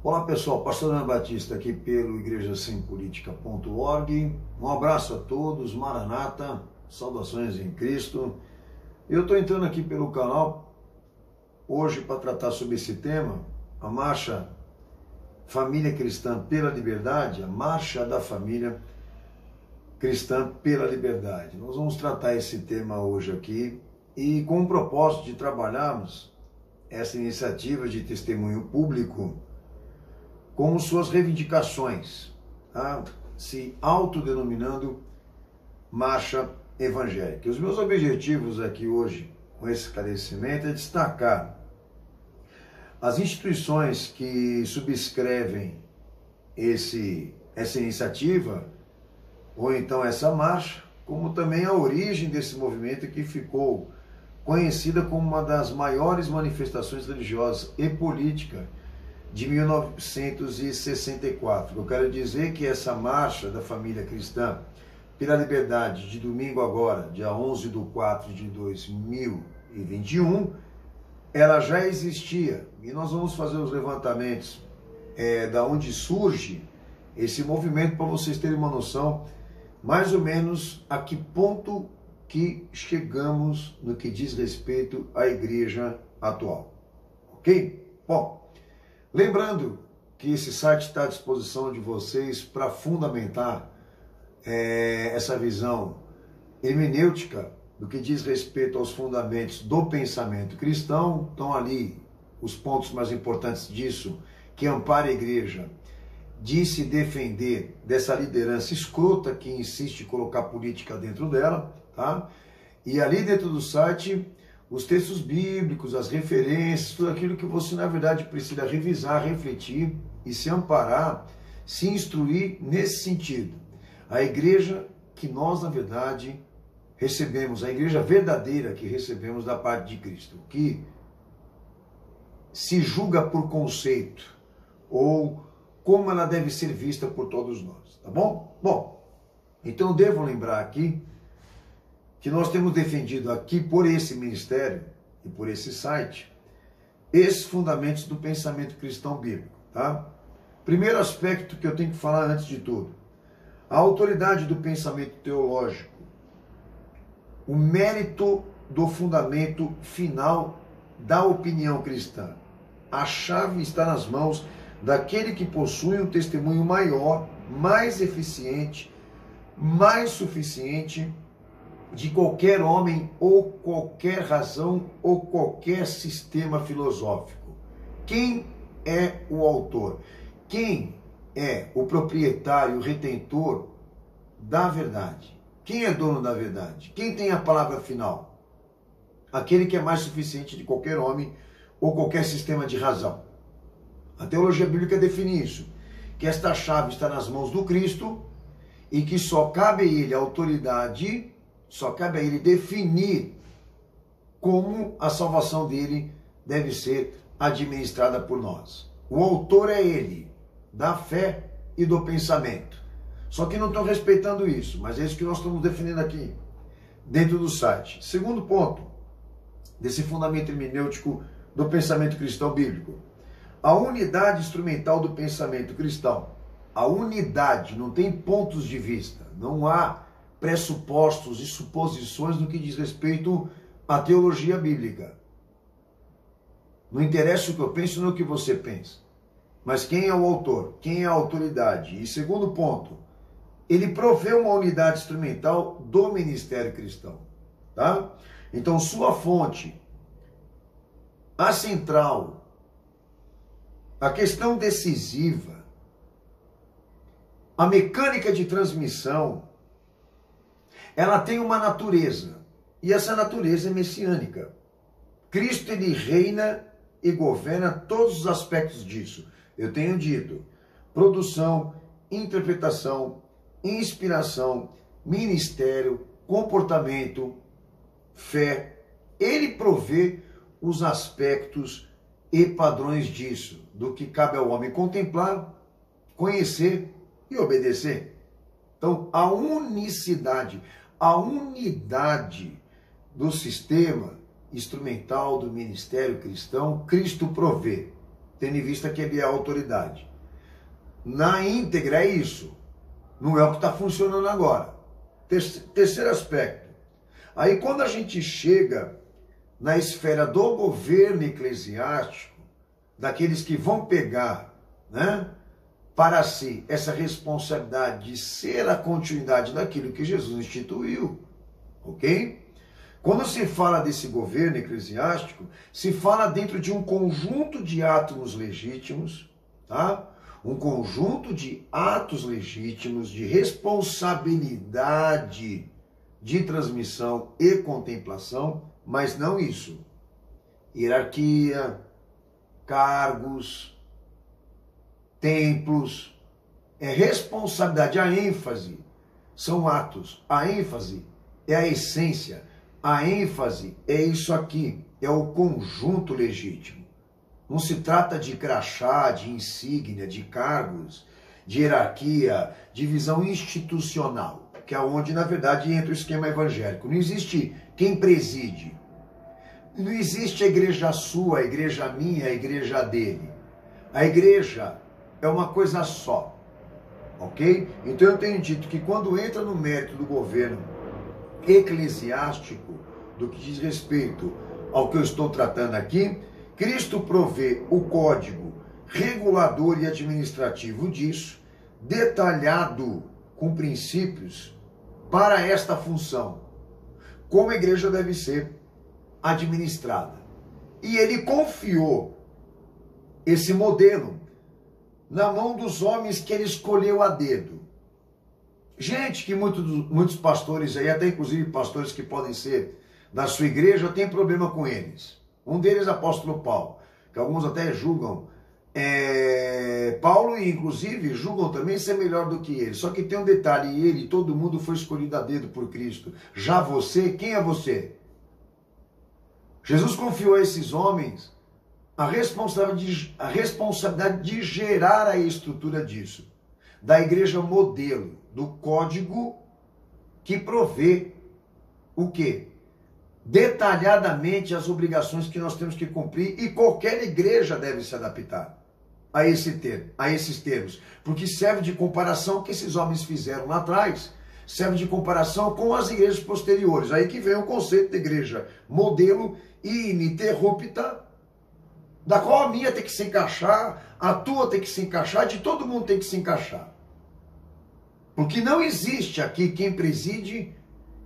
Olá pessoal, Pastor Ana Batista aqui pelo igrejasempolitica.org. Um abraço a todos, Maranata, saudações em Cristo. Eu estou entrando aqui pelo canal hoje para tratar sobre esse tema, a Marcha Família Cristã pela Liberdade, a Marcha da Família Cristã pela Liberdade. Nós vamos tratar esse tema hoje aqui e com o propósito de trabalharmos essa iniciativa de testemunho público como suas reivindicações, tá? Se autodenominando marcha evangélica. Os meus objetivos aqui hoje, com esse esclarecimento, é destacar as instituições que subscrevem essa iniciativa, ou então essa marcha, como também a origem desse movimento que ficou conhecida como uma das maiores manifestações religiosas e políticas de 1964. Eu quero dizer que essa marcha da família cristã pela liberdade de domingo agora, dia 11/4/2021, ela já existia. E nós vamos fazer os levantamentos da onde surge esse movimento para vocês terem uma noção mais ou menos a que ponto que chegamos no que diz respeito à igreja atual. Ok? Bom, lembrando que esse site está à disposição de vocês para fundamentar essa visão hermenêutica do que diz respeito aos fundamentos do pensamento cristão. Estão ali os pontos mais importantes disso, que ampara a igreja de se defender dessa liderança escrota que insiste em colocar política dentro dela, tá? E ali dentro do site, os textos bíblicos, as referências, tudo aquilo que você, na verdade, precisa revisar, refletir e se amparar, se instruir nesse sentido. A igreja que nós, na verdade, recebemos, a igreja verdadeira que recebemos da parte de Cristo, que se julga por conceito, ou como ela deve ser vista por todos nós, tá bom? Bom, então eu devo lembrar aqui que nós temos defendido aqui por esse ministério e por esse site esses fundamentos do pensamento cristão bíblico, tá? Primeiro aspecto que eu tenho que falar antes de tudo, a autoridade do pensamento teológico, o mérito do fundamento final da opinião cristã. A chave está nas mãos daquele que possui um testemunho maior, mais eficiente, mais suficiente de qualquer homem ou qualquer razão ou qualquer sistema filosófico. Quem é o autor? Quem é o proprietário, o retentor da verdade? Quem é dono da verdade? Quem tem a palavra final? Aquele que é mais suficiente de qualquer homem ou qualquer sistema de razão. A teologia bíblica define isso, que esta chave está nas mãos do Cristo e que só cabe a ele a autoridade, só cabe a ele definir como a salvação dele deve ser administrada por nós. O autor é ele, da fé e do pensamento. Só que não estão respeitando isso, mas é isso que nós estamos definindo aqui, dentro do site. Segundo ponto desse fundamento hermenêutico do pensamento cristão bíblico, a unidade instrumental do pensamento cristão. A unidade, não tem pontos de vista, não há pressupostos e suposições no que diz respeito à teologia bíblica. Não interessa o que eu penso, nem o que você pensa. Mas quem é o autor? Quem é a autoridade? E segundo ponto, ele provê uma unidade instrumental do ministério cristão. Tá? Então, sua fonte, a central, a questão decisiva, a mecânica de transmissão, ela tem uma natureza, e essa natureza é messiânica. Cristo, ele reina e governa todos os aspectos disso. Eu tenho dito, produção, interpretação, inspiração, ministério, comportamento, fé. Ele provê os aspectos e padrões disso, do que cabe ao homem contemplar, conhecer e obedecer. Então, a unicidade, a unidade do sistema instrumental do ministério cristão, Cristo provê. tendo em vista que ele é a autoridade. Na íntegra é isso. Não é o que está funcionando agora. Terceiro aspecto. Aí quando a gente chega na esfera do governo eclesiástico, daqueles que vão pegar, né, para si essa responsabilidade de ser a continuidade daquilo que Jesus instituiu, ok? Quando se fala desse governo eclesiástico, se fala dentro de um conjunto de atos legítimos, tá? Um conjunto de atos legítimos, de responsabilidade de transmissão e contemplação, mas não isso. Hierarquia, cargos, templos, é responsabilidade, a ênfase são atos, a ênfase é a essência, a ênfase é isso aqui, é o conjunto legítimo. Não se trata de crachá, de insígnia, de cargos, de hierarquia, de visão institucional, que é onde, na verdade, entra o esquema evangélico. Não existe quem preside. Não existe a igreja sua, a igreja minha, a igreja dele. A igreja é uma coisa só, ok? Então eu tenho dito que quando entra no mérito do governo eclesiástico, do que diz respeito ao que eu estou tratando aqui, Cristo provê o código regulador e administrativo disso, detalhado com princípios para esta função, como a igreja deve ser administrada. E ele confiou esse modelo na mão dos homens que ele escolheu a dedo. Gente que muitos pastores aí, até inclusive pastores que podem ser da sua igreja, tem problema com eles. Um deles é o apóstolo Paulo, que alguns até julgam Paulo, e inclusive julgam também ser melhor do que ele. Só que tem um detalhe, ele, todo mundo foi escolhido a dedo por Cristo. Já você, quem é você? Jesus confiou a esses homens a responsabilidade de gerar a estrutura disso, da igreja modelo, do código que provê o quê? Detalhadamente as obrigações que nós temos que cumprir, e qualquer igreja deve se adaptar a esses termos, porque serve de comparação que esses homens fizeram lá atrás, serve de comparação com as igrejas posteriores. Aí que vem o conceito de igreja modelo e ininterrupta, da qual a minha tem que se encaixar, a tua tem que se encaixar, de todo mundo tem que se encaixar. Porque não existe aqui quem preside,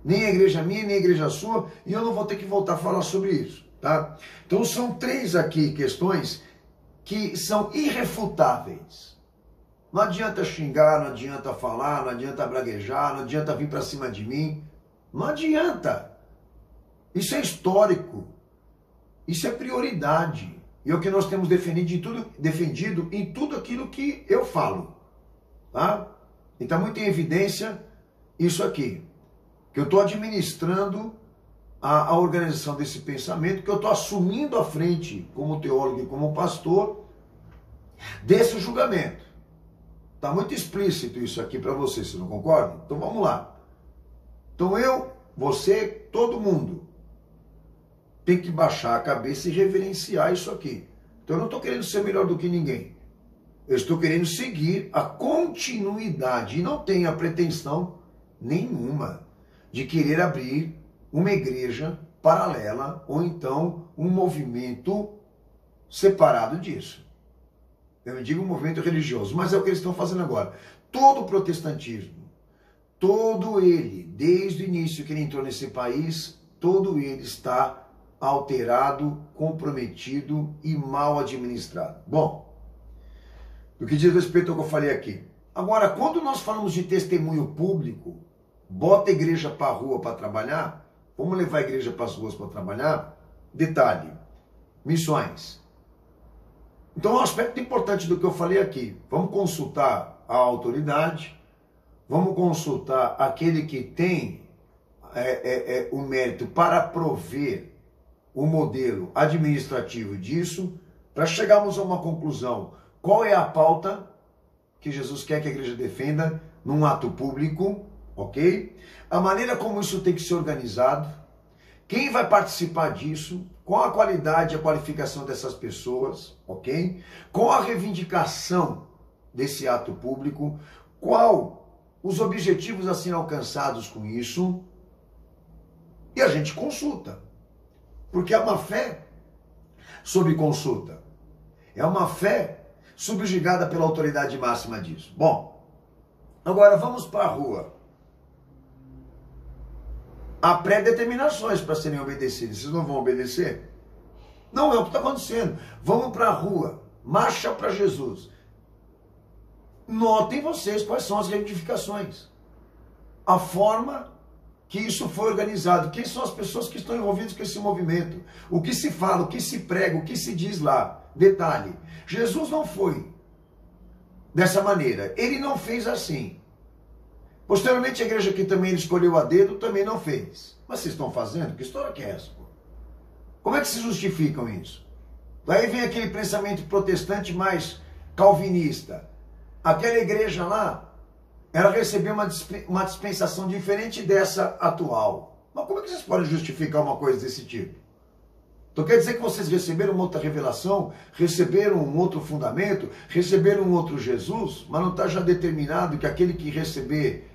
nem a igreja minha, nem a igreja sua, e eu não vou ter que voltar a falar sobre isso, tá? Então são três aqui questões que são irrefutáveis. Não adianta xingar, não adianta falar, não adianta braguejar, não adianta vir para cima de mim, não adianta. Isso é histórico, isso é prioridade, e é o que nós temos defendido em tudo aquilo que eu falo, tá? E está muito em evidência isso aqui, que eu estou administrando a organização desse pensamento, que eu estou assumindo a frente como teólogo e como pastor desse julgamento. Está muito explícito isso aqui para você, você não concorda? Então vamos lá. Então eu, você, todo mundo tem que baixar a cabeça e reverenciar isso aqui. Então eu não estou querendo ser melhor do que ninguém. Eu estou querendo seguir a continuidade e não tenho a pretensão nenhuma de querer abrir uma igreja paralela ou então um movimento separado disso. Eu não digo um movimento religioso, mas é o que eles estão fazendo agora. Todo o protestantismo, todo ele, desde o início que ele entrou nesse país, todo ele está alterado, comprometido e mal administrado. Bom, do que diz respeito ao que eu falei aqui. Agora, quando nós falamos de testemunho público, bota a igreja para a rua para trabalhar, vamos levar a igreja para as ruas para trabalhar? Detalhe, missões. Então, um aspecto importante do que eu falei aqui, vamos consultar a autoridade, vamos consultar aquele que tem o mérito para prover o modelo administrativo disso, para chegarmos a uma conclusão. Qual é a pauta que Jesus quer que a igreja defenda num ato público, ok? A maneira como isso tem que ser organizado, quem vai participar disso, com a qualidade e a qualificação dessas pessoas, ok? Com a reivindicação desse ato público, qual os objetivos a serem alcançados com isso, e a gente consulta. Porque é uma fé sob consulta. É uma fé subjugada pela autoridade máxima disso. Bom, agora vamos para a rua. Há pré-determinações para serem obedecidas. Vocês não vão obedecer? Não é o que está acontecendo. Vamos para a rua. Marcha para Jesus. Notem vocês quais são as reivindicações. A forma que isso foi organizado. Quem são as pessoas que estão envolvidas com esse movimento? O que se fala, o que se prega, o que se diz lá. Detalhe, Jesus não foi dessa maneira. Ele não fez assim. Posteriormente, a igreja que também ele escolheu a dedo também não fez. Mas vocês estão fazendo? Que história que é essa? Como é que se justificam isso? Daí vem aquele pensamento protestante mais calvinista. Aquela igreja lá, ela recebeu uma dispensação diferente dessa atual. Mas como é que vocês podem justificar uma coisa desse tipo? Então quer dizer que vocês receberam uma outra revelação, receberam um outro fundamento, receberam um outro Jesus, mas não está já determinado que aquele que receber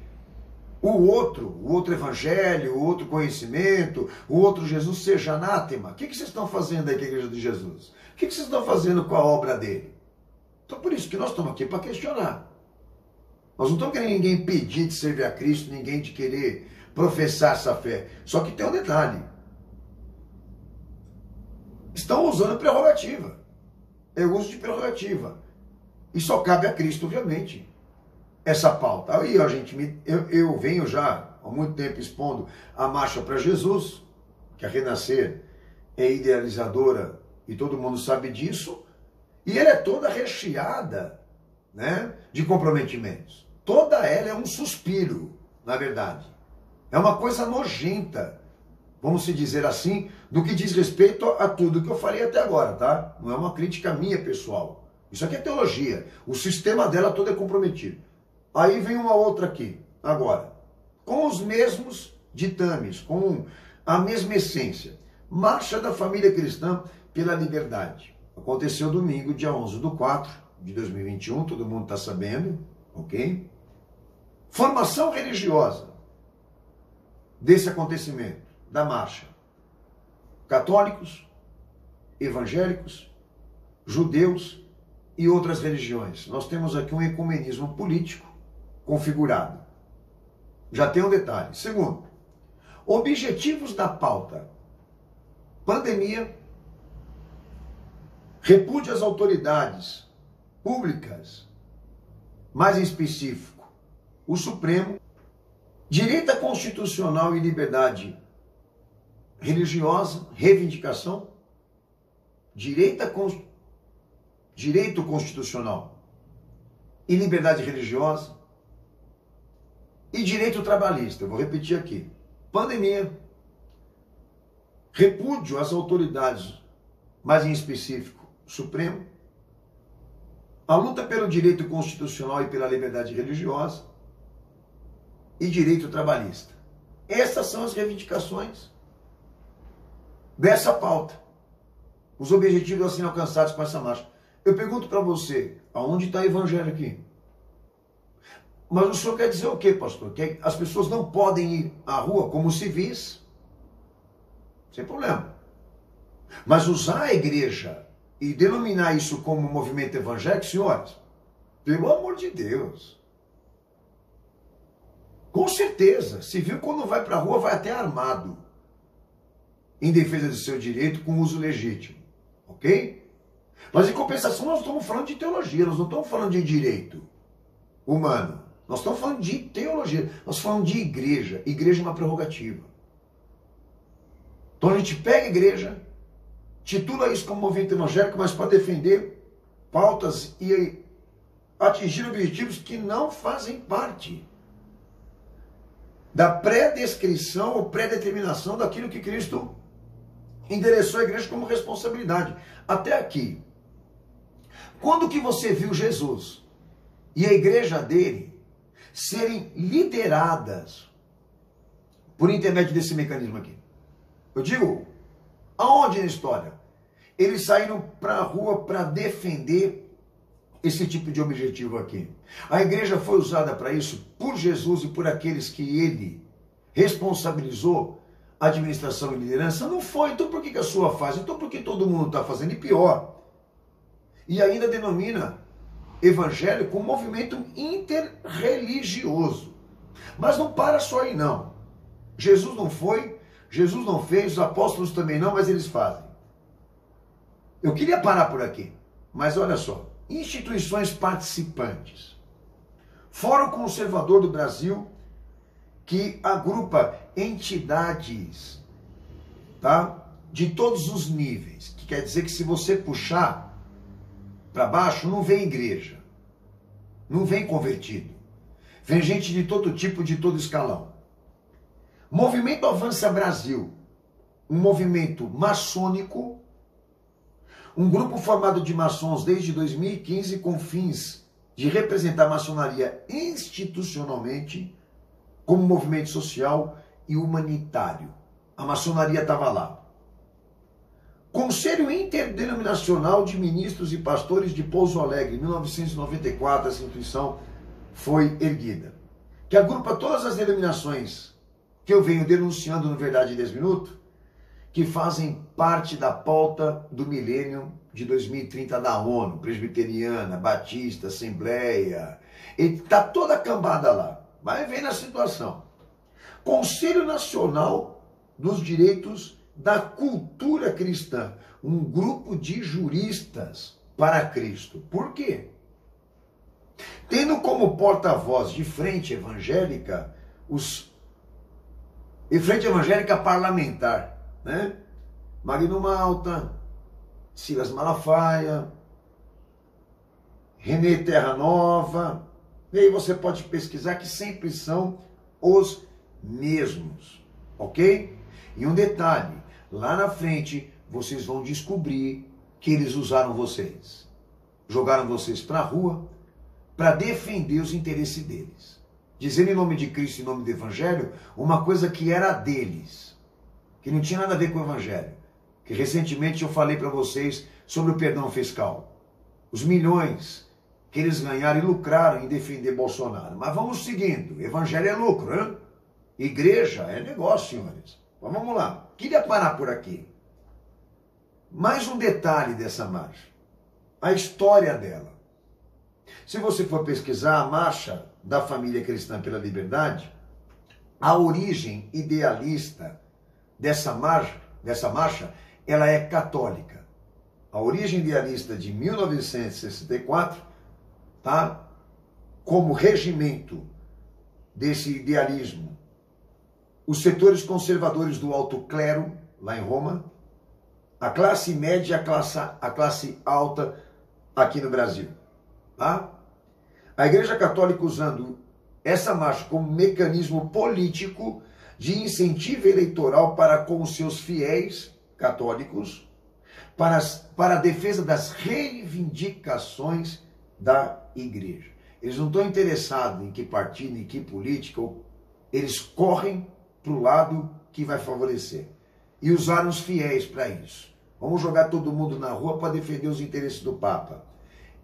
o outro evangelho, o outro conhecimento, o outro Jesus seja anátema? O que vocês estão fazendo aí com a igreja de Jesus? O que vocês estão fazendo com a obra dele? Então por isso que nós estamos aqui para questionar. Nós não estamos querendo ninguém pedir de servir a Cristo, ninguém de querer professar essa fé. Só que tem um detalhe. Estão usando prerrogativa. É uso de prerrogativa. E só cabe a Cristo, obviamente, essa pauta. Aí, ó, gente, eu venho já há muito tempo expondo a Marcha para Jesus, que a Renascer é idealizadora e todo mundo sabe disso, e ela é toda recheada, né, de comprometimentos. Toda ela é um suspiro, na verdade. É uma coisa nojenta, vamos se dizer assim, do que diz respeito a tudo que eu falei até agora, tá? Não é uma crítica minha pessoal. Isso aqui é teologia. O sistema dela todo é comprometido. Aí vem uma outra aqui, agora. Com os mesmos ditames, com a mesma essência. Marcha da Família Cristã pela Liberdade. Aconteceu domingo, dia 11/4/2021, todo mundo está sabendo, ok? Formação religiosa desse acontecimento, da marcha. Católicos, evangélicos, judeus e outras religiões. Nós temos aqui um ecumenismo político configurado. Já tem um detalhe. Segundo, objetivos da pauta: pandemia, repúdio às autoridades públicas, mais em específico, o Supremo, direito constitucional e liberdade religiosa, reivindicação, direito constitucional e liberdade religiosa e direito trabalhista. Eu vou repetir aqui: pandemia, repúdio às autoridades, mais em específico, Supremo, a luta pelo direito constitucional e pela liberdade religiosa e direito trabalhista. Essas são as reivindicações dessa pauta. Os objetivos a serem alcançados com essa marcha. Eu pergunto para você, aonde está o evangelho aqui? Mas o senhor quer dizer o quê, pastor? Que as pessoas não podem ir à rua como civis? Sem problema. Mas usar a igreja e denominar isso como movimento evangélico, senhores, pelo amor de Deus. Com certeza, civil quando vai para a rua vai até armado, em defesa do seu direito com uso legítimo, ok? Mas em compensação nós estamos falando de teologia, nós não estamos falando de direito humano, nós estamos falando de teologia, nós estamos falando de igreja. Igreja é uma prerrogativa. Então a gente pega a igreja, titula isso como movimento evangélico, mas para defender pautas e atingir objetivos que não fazem parte da pré-descrição ou pré-determinação daquilo que Cristo endereçou à igreja como responsabilidade. Até aqui. Quando que você viu Jesus e a igreja dele serem lideradas por intermédio desse mecanismo aqui? Eu digo, Aonde na história? Eles saíram para a rua para defender esse tipo de objetivo aqui. A igreja foi usada para isso por Jesus e por aqueles que ele responsabilizou a administração e liderança. Não foi, então por que a sua faz? Então por que todo mundo está fazendo? E pior, e ainda denomina evangélico um movimento interreligioso. Mas não para só aí não. Jesus não foi, Jesus não fez, os apóstolos também não, mas eles fazem. Eu queria parar por aqui, mas olha só. Instituições participantes. Fórum Conservador do Brasil, que agrupa entidades, tá? De todos os níveis. Que quer dizer que se você puxar para baixo, não vem igreja. Não vem convertido. Vem gente de todo tipo, de todo escalão. Movimento Avança Brasil. Um movimento maçônico. Um grupo formado de maçons desde 2015 com fins de representar a maçonaria institucionalmente como movimento social e humanitário. A maçonaria estava lá. Conselho Interdenominacional de Ministros e Pastores de Pouso Alegre, em 1994, essa instituição foi erguida, que agrupa todas as denominações que eu venho denunciando no Verdade em 10 Minutos, que fazem parte da pauta do milênio de 2030 da ONU, presbiteriana, batista, assembleia, está toda a cambada lá, vai ver na situação. Conselho Nacional dos Direitos da Cultura Cristã, um grupo de juristas para Cristo. Por quê? Tendo como porta-voz de Frente Evangélica, Frente Evangélica Parlamentar, né? Magno Malta, Silas Malafaia, Renê Terra Nova, e aí você pode pesquisar que sempre são os mesmos, ok? E um detalhe, lá na frente vocês vão descobrir que eles usaram vocês, jogaram vocês para a rua para defender os interesses deles, dizendo em nome de Cristo, em nome do Evangelho, uma coisa que era deles, que não tinha nada a ver com o Evangelho. Que recentemente eu falei para vocês sobre o perdão fiscal. Os milhões que eles ganharam e lucraram em defender Bolsonaro. Mas vamos seguindo. Evangelho é lucro, hein? Igreja é negócio, senhores. Mas vamos lá. Queria parar por aqui. Mais um detalhe dessa marcha. A história dela. Se você for pesquisar a marcha da Família Cristã pela Liberdade, a origem idealista dessa marcha, ela é católica. A origem idealista de 1964, tá? Como regimento desse idealismo, os setores conservadores do alto clero, lá em Roma, a classe média e a classe alta aqui no Brasil. Tá? A Igreja Católica usando essa marcha como mecanismo político de incentivo eleitoral para com os seus fiéis católicos, para a defesa das reivindicações da igreja. Eles não estão interessados em que partido, em que política, eles correm para o lado que vai favorecer. E usaram os fiéis para isso. Vamos jogar todo mundo na rua para defender os interesses do Papa.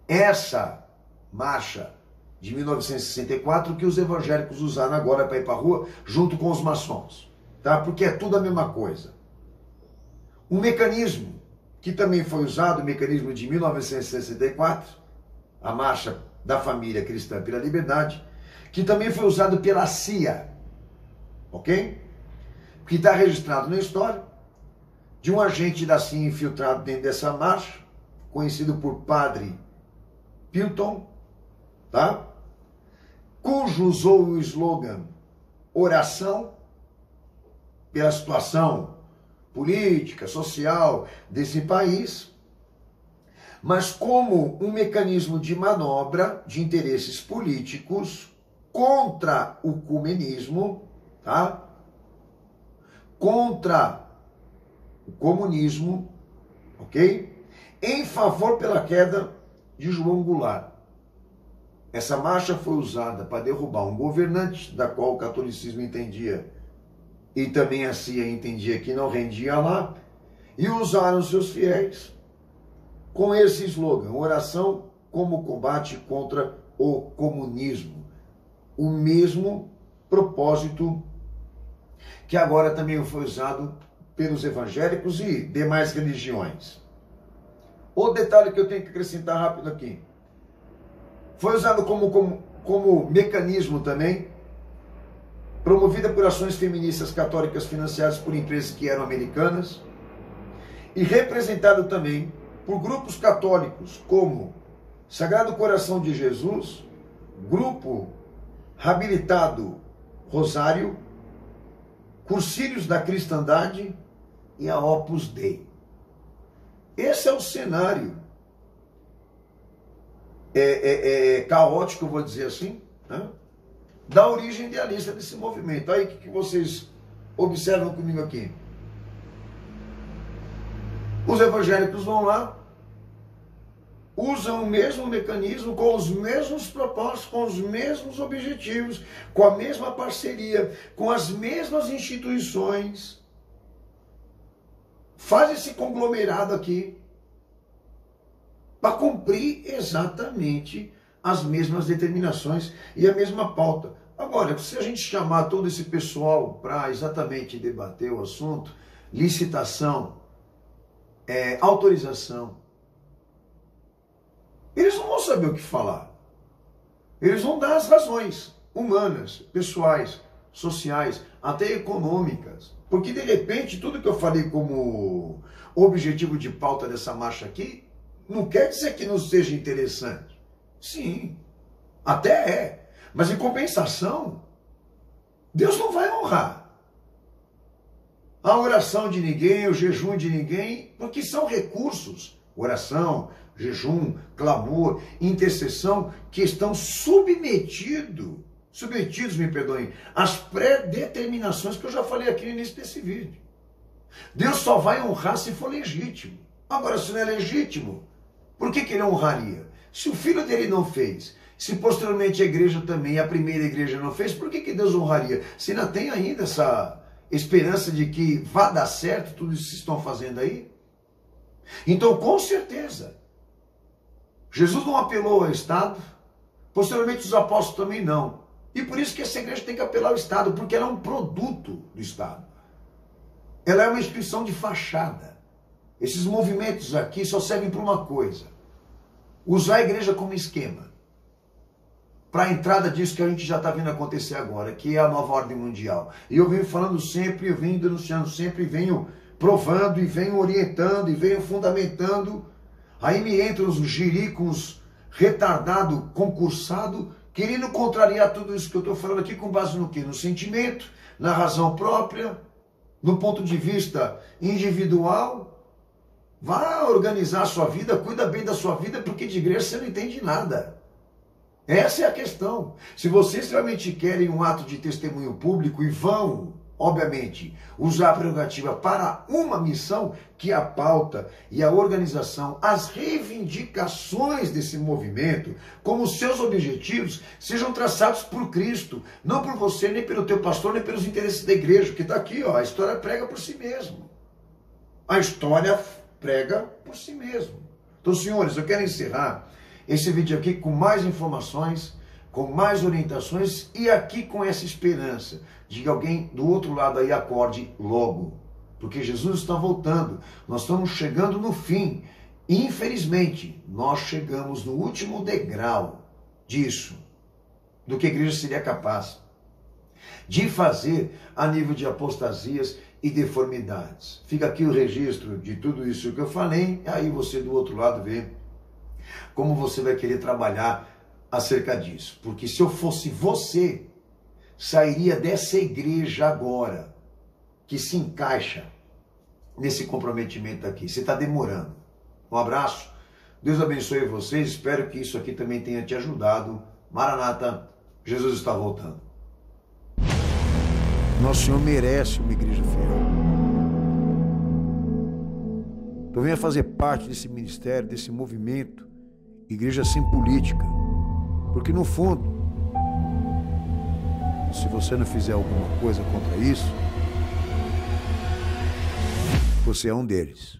Essa marcha de 1964 que os evangélicos usaram agora para ir para a rua, junto com os maçons. Tá? Porque é tudo a mesma coisa. Um mecanismo que também foi usado, o mecanismo de 1964, a Marcha da Família Cristã pela Liberdade, que também foi usado pela CIA, ok? Que está registrado na história de um agente da CIA infiltrado dentro dessa marcha, conhecido por Padre Pilton, tá? Cujo usou o slogan oração pela situação política, social desse país, mas como um mecanismo de manobra de interesses políticos contra o comunismo, tá? Contra o comunismo, ok? Em favor pela queda de João Goulart. Essa marcha foi usada para derrubar um governante da qual o catolicismo entendia, e também a CIA entendia que não rendia lá, e usaram seus fiéis com esse slogan: oração como combate contra o comunismo. O mesmo propósito que agora também foi usado pelos evangélicos e demais religiões. Outro detalhe que eu tenho que acrescentar rápido aqui. Foi usado como mecanismo também, promovida por ações feministas católicas financiadas por empresas que eram americanas, e representado também por grupos católicos como Sagrado Coração de Jesus, Grupo Habilitado Rosário, Cursílios da Cristandade e a Opus Dei. Esse é o cenário caótico, eu vou dizer assim, né, da origem idealista desse movimento. Aí o que vocês observam comigo aqui? Os evangélicos vão lá, usam o mesmo mecanismo, com os mesmos propósitos, com os mesmos objetivos, com a mesma parceria, com as mesmas instituições. Faz esse conglomerado aqui para cumprir exatamente as mesmas determinações e a mesma pauta. Agora, se a gente chamar todo esse pessoal para exatamente debater o assunto, licitação, autorização, eles não vão saber o que falar. Eles vão dar as razões humanas, pessoais, sociais, até econômicas. Porque, de repente, tudo que eu falei como objetivo de pauta dessa marcha aqui, não quer dizer que não seja interessante. Sim, até é. Mas, em compensação, Deus não vai honrar a oração de ninguém, o jejum de ninguém, porque são recursos. Oração, jejum, clamor, intercessão, que estão submetidos, me perdoem, às pré-determinações que eu já falei aqui no início desse vídeo. Deus só vai honrar se for legítimo. Agora, se não é legítimo, por que ele honraria? Se o filho dele não fez, se posteriormente a igreja também, a primeira igreja não fez, por que Deus honraria? Se ainda tem ainda essa esperança de que vá dar certo tudo isso que estão fazendo aí? Então, com certeza, Jesus não apelou ao Estado, posteriormente os apóstolos também não. E por isso que essa igreja tem que apelar ao Estado, porque ela é um produto do Estado. Ela é uma instituição de fachada. Esses movimentos aqui só servem para uma coisa: usar a igreja como esquema para a entrada disso que a gente já está vendo acontecer agora, que é a nova ordem mundial. E eu venho falando sempre, eu venho denunciando sempre, venho provando, e venho orientando, e venho fundamentando. Aí me entram os jiricos retardado, concursado, querendo contrariar tudo isso que eu estou falando aqui com base no quê? No sentimento, na razão própria, no ponto de vista individual. Vá organizar a sua vida, cuida bem da sua vida, porque de igreja você não entende nada. Essa é a questão. Se vocês realmente querem um ato de testemunho público e vão, obviamente, usar a prerrogativa para uma missão, que a pauta e a organização, as reivindicações desse movimento, como seus objetivos, sejam traçados por Cristo, não por você, nem pelo teu pastor, nem pelos interesses da igreja, que está aqui, ó, a história prega por si mesmo. A história prega por si mesmo. Então, senhores, eu quero encerrar esse vídeo aqui com mais informações, com mais orientações e aqui com essa esperança de que alguém do outro lado aí acorde logo. Porque Jesus está voltando. Nós estamos chegando no fim. E, infelizmente, nós chegamos no último degrau disso, do que a igreja seria capaz de fazer a nível de apostasias e deformidades. Fica aqui o registro de tudo isso que eu falei, aí você do outro lado vê como você vai querer trabalhar acerca disso. Porque se eu fosse você, sairia dessa igreja agora, que se encaixa nesse comprometimento aqui. Você está demorando. Um abraço, Deus abençoe vocês, espero que isso aqui também tenha te ajudado. Maranata, Jesus está voltando. Nosso Senhor merece uma igreja fiel. Então venha fazer parte desse ministério, desse movimento, igreja sem política. Porque no fundo, se você não fizer alguma coisa contra isso, você é um deles.